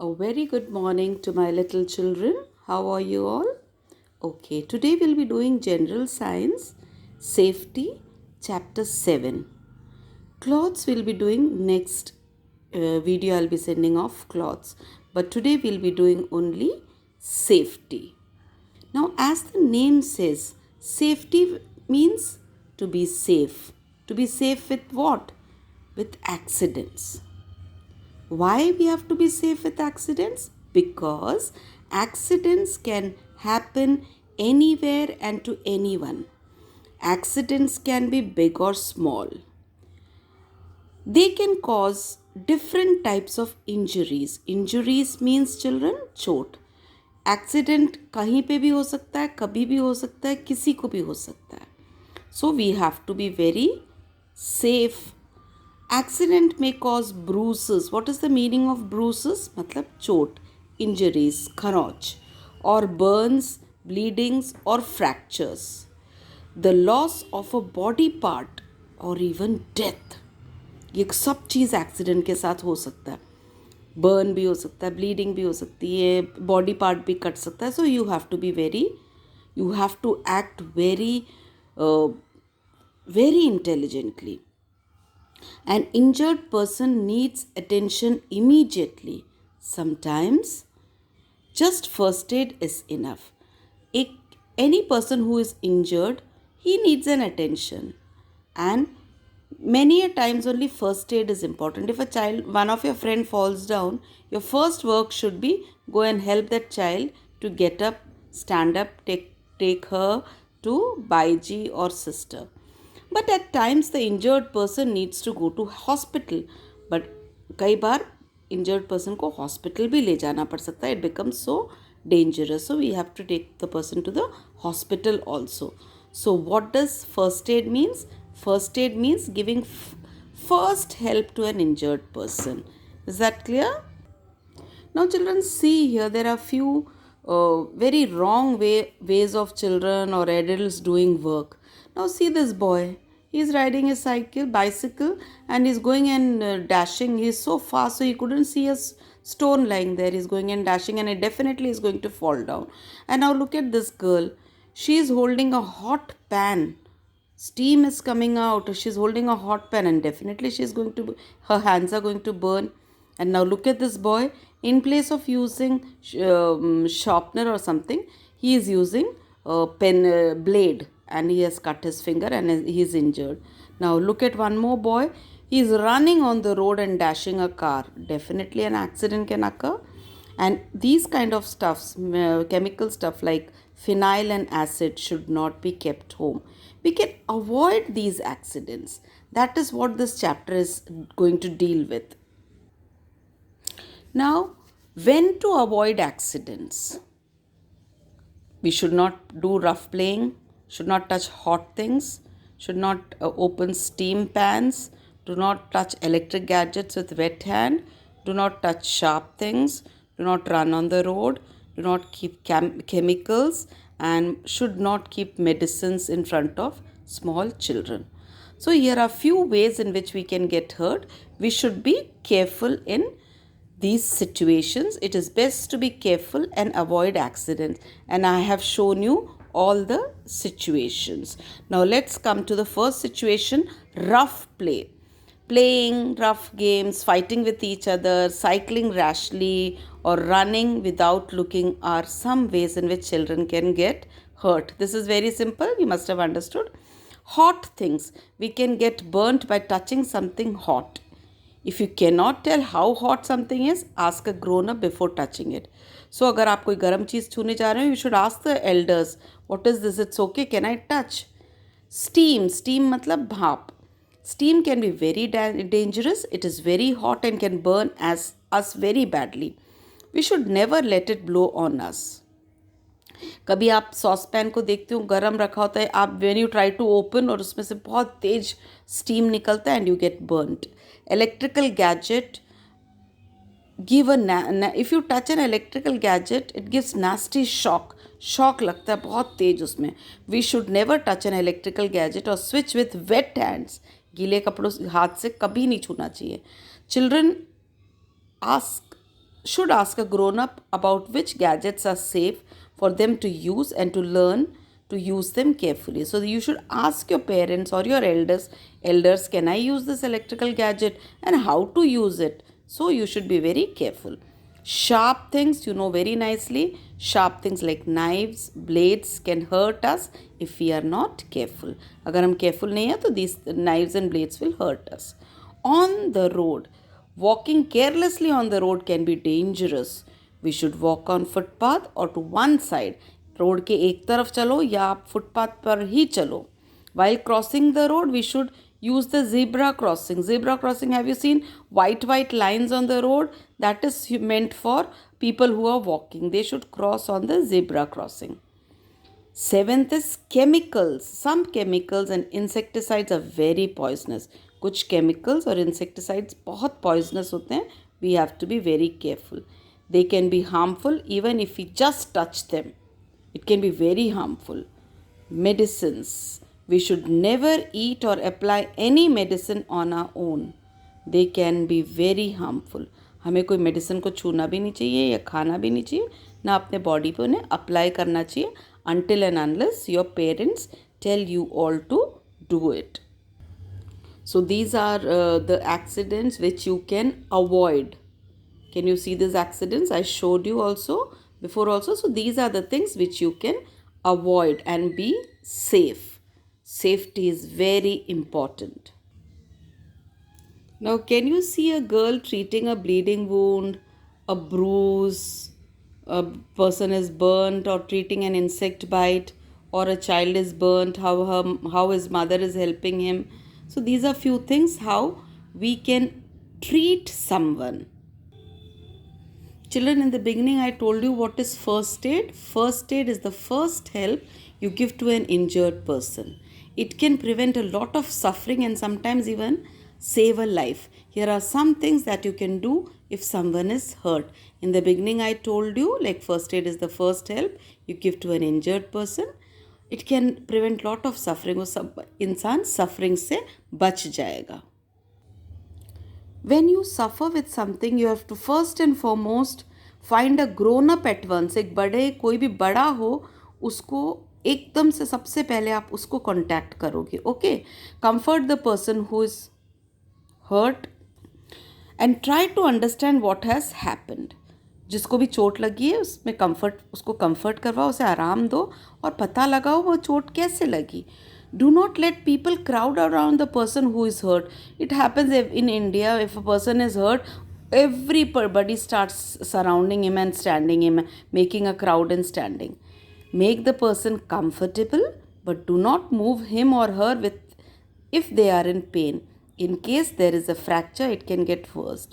A very good morning to my little children. How are you all? Okay, today we'll be doing General Science, Safety, Chapter 7. Clothes we'll be doing next video. I'll be sending off clothes. But today we'll be doing only safety. Now, as the name says, safety means to be safe. To be safe with what? With accidents. Why we have to be safe with accidents? Because accidents can happen anywhere and to anyone. Accidents can be big or small. They can cause different types of injuries. Injuries means children, चोट. Accident कहीं पे भी हो सकता है, कभी भी हो सकता है, किसी को भी हो सकता है. So we have to be very safe. Accident may cause bruises. What is the meaning of bruises? मतलब चोट, injuries, खरोंच, or burns, bleedings or fractures. The loss of a body part or even death. ये सब चीज़ accident के साथ हो सकता है. बर्न भी हो सकता है, ब्लीडिंग भी हो सकती है, बॉडी पार्ट भी कट सकता है. So you have to act very intelligently. An injured person needs attention immediately. Sometimes just first aid is enough. Any person who is injured, he needs an attention. And many a times only first aid is important. If one of your friend falls down, your first work should be go and help that child to get up, stand up, take her to Baiji or sister. But at times the injured person needs to go to hospital. But कई बार injured person को hospital भी ले जाना पड़ सकता है. It becomes so dangerous. So we have to take the person to the hospital also. So what does first aid means? First aid means giving first help to an injured person. Is that clear? Now children, see here there are few very wrong ways of children or adults doing work. Now see this boy. He is riding a bicycle and he's going and dashing. He is so fast so he couldn't see a stone lying there. He's going and dashing and he definitely is going to fall down. And now look at this girl. She is holding a hot pan. Steam is coming out. She's holding a hot pan and definitely her hands are going to burn. And now look at this boy. In place of using sharpener or something, he is using a pen blade and he has cut his finger and he is injured. Now look at one more boy. He is running on the road and dashing a car. Definitely an accident can occur. And these kind of stuffs, chemical stuff like phenyl and acid should not be kept home. We can avoid these accidents. That is what this chapter is going to deal with. Now, when to avoid accidents? We should not do rough playing, should not touch hot things, should not open steam pans, do not touch electric gadgets with wet hand, do not touch sharp things, do not run on the road, do not keep chemicals, and should not keep medicines in front of small children. So here are few ways in which we can get hurt. We should be careful in these situations. It is best to be careful and avoid accidents. And I have shown you all the situations. Now let's come to the first situation, rough play. Playing rough games, fighting with each other, cycling rashly, or running without looking are some ways in which children can get hurt. This is very simple. You must have understood. Hot things. We can get burnt by touching something hot. If you cannot tell how hot something is, ask a grown-up before touching it. So अगर आप कोई गर्म चीज़ छूने जा रहे हो, you should ask the elders, what is this? It's okay, can I touch? Steam मतलब भाप. Steam can be very dangerous. It is very hot and can burn us very badly. We should never let it blow on us. कभी आप sauce pan को देखते हो गरम रखा होता है, आप when you try to open और उसमें से बहुत तेज स्टीम निकलता है and you get burned. Electrical gadget give if you touch an electrical gadget it gives nasty shock लगता है बहुत तेज उसमें. We should never touch an electrical gadget और स्विच विथ वेट हैंड्स. गीले कपड़ों हाथ से कभी नहीं छूना चाहिए. Children ask should ask a grown up about which gadgets are safe for them to use and to learn to use them carefully. So you should ask your parents or your elders, can I use this electrical gadget and how to use it? So you should be very careful. Sharp things, you know very nicely, sharp things like knives, blades can hurt us if we are not careful. Agar hum careful nahi hai, to these knives and blades will hurt us. On the road, walking carelessly on the road can be dangerous. We should walk on footpath or to one side. Road के एक तरफ चलो या आप footpath पर ही चलो. While crossing the road, we should use the zebra crossing. Zebra crossing, have you seen white lines on the road? That is meant for people who are walking. They should cross on the zebra crossing. Seventh is chemicals. Some chemicals and insecticides are very poisonous. कुछ chemicals और insecticides बहुत poisonous होते हैं. We have to be very careful. They can be harmful even if we just touch them. It can be very harmful. Medicines. We should never eat or apply any medicine on our own. They can be very harmful. हमें कोई medicine को छूना भी नहीं चाहिए या खाना भी नहीं चाहिए, ना अपने बॉडी पे उन्हें अप्लाई करना चाहिए until and unless your parents tell you all to do it. So these are the accidents which you can avoid. Can you see these accidents? I showed you also before also. So these are the things which you can avoid and be safe. Safety is very important. Now, can you see a girl treating a bleeding wound, a bruise, a person is burnt, or treating an insect bite, or a child is burnt, how his mother is helping him? So these are few things how we can treat someone. Children, in the beginning I told you what is first aid. First aid is the first help you give to an injured person. It can prevent a lot of suffering and sometimes even save a life. Here are some things that you can do if someone is hurt. In the beginning I told you, like, first aid is the first help you give to an injured person. It can prevent lot of suffering. वो सब इंसान suffering से बच जाएगा. When you suffer with something, you have to first and foremost find a grown up at once. एक बड़े, कोई भी बड़ा हो, उसको एकदम से सबसे पहले आप उसको कांटेक्ट करोगे. Okay, comfort the person who is hurt and try to understand what has happened. जिसको भी चोट लगी है उसमें उसको कंफर्ट करवाओ, उसे आराम दो और पता लगाओ वो चोट कैसे लगी. Do not let people crowd around the person who is hurt. It happens in India, if a person is hurt, everybody starts surrounding him and standing him, making a crowd and standing. Make the person comfortable, but do not move him or her if they are in pain. In case there is a fracture, it can get worse.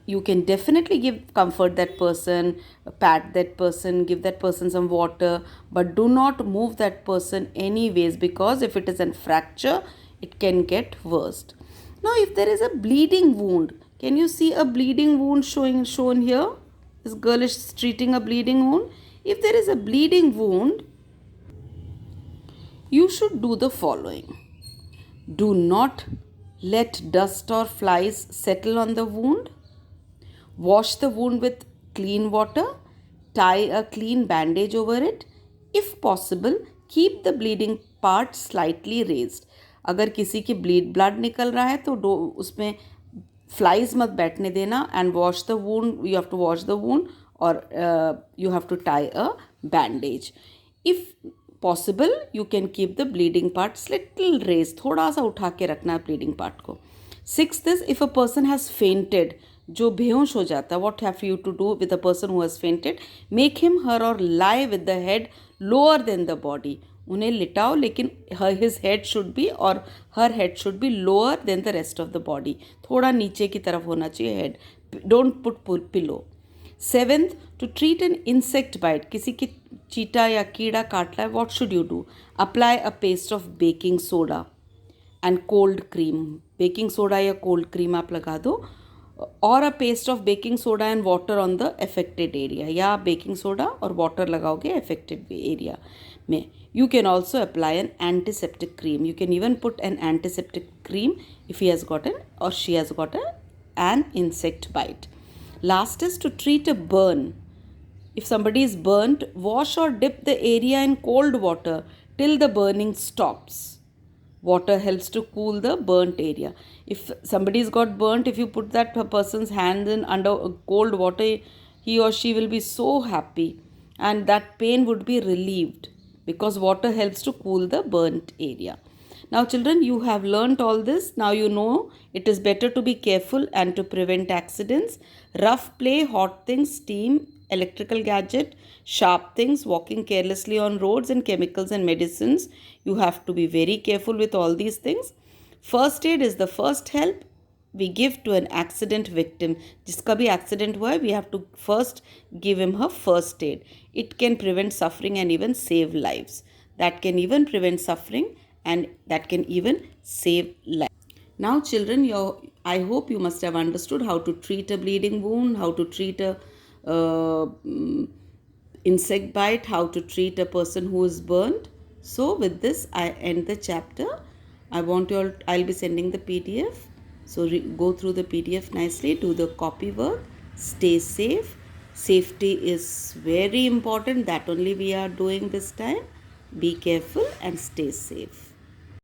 You can definitely comfort that person, pat that person, give that person some water, but do not move that person anyways, because if it is a fracture, it can get worse. Now, if there is a bleeding wound, can you see a bleeding wound shown here? This girl is treating a bleeding wound. If there is a bleeding wound, you should do the following. Do not let dust or flies settle on the wound. Wash the wound with clean water. Tie a clean bandage over it. If possible, keep the bleeding part slightly raised. अगर किसी की blood निकल रहा है तो उसमें flies मत बैठने देना. And wash the wound. You have to wash the wound or you have to tie a bandage. If possible, you can keep the bleeding part little raised. थोड़ा सा उठा के रखना है bleeding part को. Sixth is, if a person has fainted, जो बेहोश हो जाता है, what have you to do with a person who has fainted? Make him, her or lie with the head lower than the body. उन्हें लिटाओ, लेकिन his head should be और her head should be lower than the rest of the body. थोड़ा नीचे की तरफ होना चाहिए head. Don't put pillow. Seventh, to treat an insect bite. किसी की चीटा या कीड़ा काट रहा है, what should you do? Apply a paste of baking soda and cold cream. Baking soda या cold cream आप लगा दो, और a paste of baking soda and water on the affected area. या baking soda और water लगाओगे affected area में. You can also apply an antiseptic cream. You can even put an antiseptic cream if he has gotten or she has gotten an insect bite. Last is to treat a burn. If somebody is burnt, wash or dip the area in cold water till the burning stops. Water helps to cool the burnt area. If somebody's got burnt, if you put that person's hand in under cold water, he or she will be so happy, and that pain would be relieved because water helps to cool the burnt area. Now, children, you have learnt all this. Now you know it is better to be careful and to prevent accidents. Rough play, hot things, steam, electrical gadget, sharp things, walking carelessly on roads, and chemicals and medicines. You have to be very careful with all these things. First aid is the first help we give to an accident victim. जिसका भी accident हुआ है, we have to first give him her first aid. It can prevent suffering and even save lives. That can even prevent suffering and that can even save life. Now, children, I hope you must have understood how to treat a bleeding wound, how to treat a insect bite, how to treat a person who is burnt. So, with this, I end the chapter. I'll be sending the PDF. So, go through the PDF nicely, do the copy work, stay safe. Safety is very important. That only we are doing this time. Be careful and stay safe.